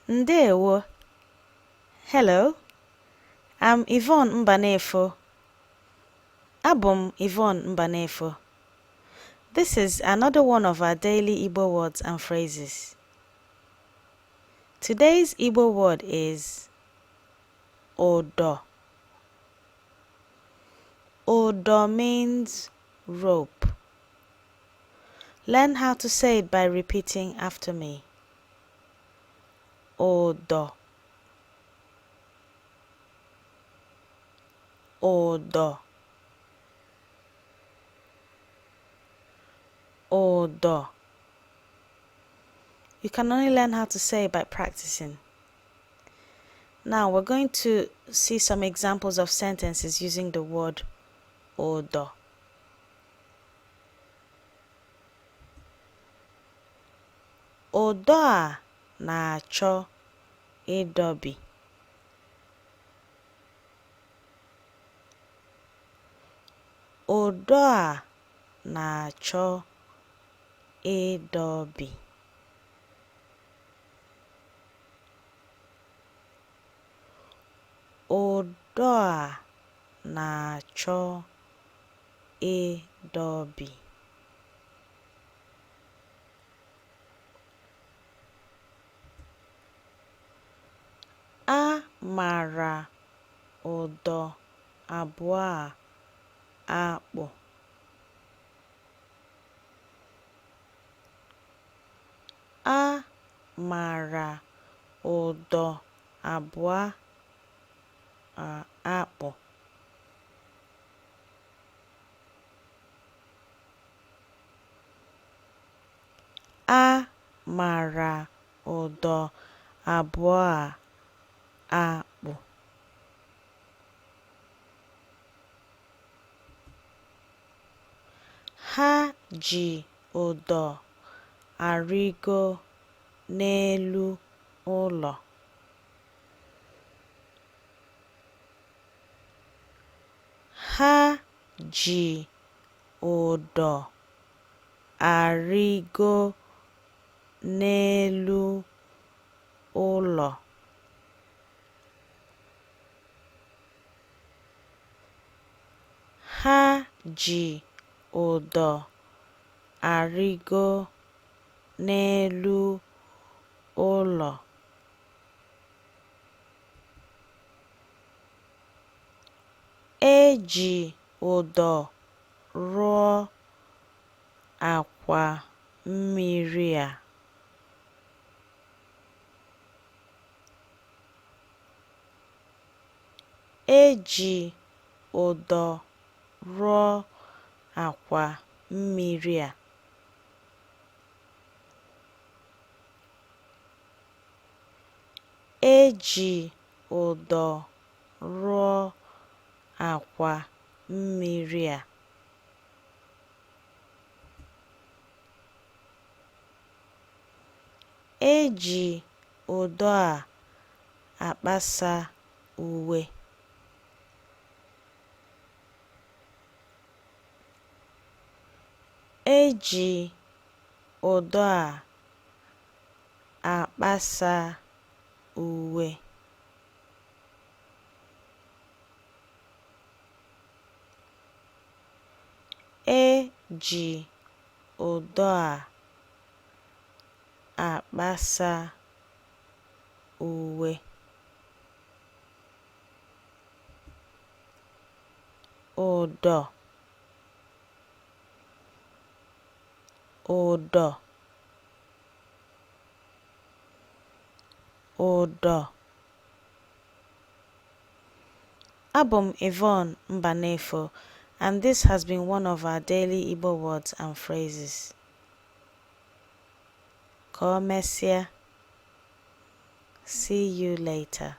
Ndewo. Hello, I'm Yvonne Mbanefo. Abum Yvonne Mbanefo. This is another one of our daily Igbo words and phrases. Today's Igbo word is odo. Odo means rope. Learn how to say it by repeating after me. Odo. Odo. Odo. You can only learn how to say it by practicing. Now we're going to see some examples of sentences using the word odo. Odo a na-acho idobi. Odo a na-acho idobi. Odo a na-acho idobi. A mara ụdọ abụọ a akpụ. A mara ụdọ abụọ a akpụ. A mara ụdọ abụọ a akpụ. Ha ji ụdọ arịgo n'elu ụlọ. Ha ji ụdọ arịgo n'elu ụlọ. Ha ji ụdọ arịgo n'elu ụlọ. E ji ụdọ rụọ akwa mmiri a. E ji ụdọ rụọ akwa mmiri a. E ji ụdọ rụọ akwa mmiri a. E ji ụdọ a akpasa uwe. E ji ụdọ a akpasa uwe. E ji ụdọ a akpasa uwe. Ụdọ. Ụdọ. Ụdọ. Abum Yvonne Mbanefo, and this has been one of our daily Igbo words and phrases. Ka o mesịa. See you later.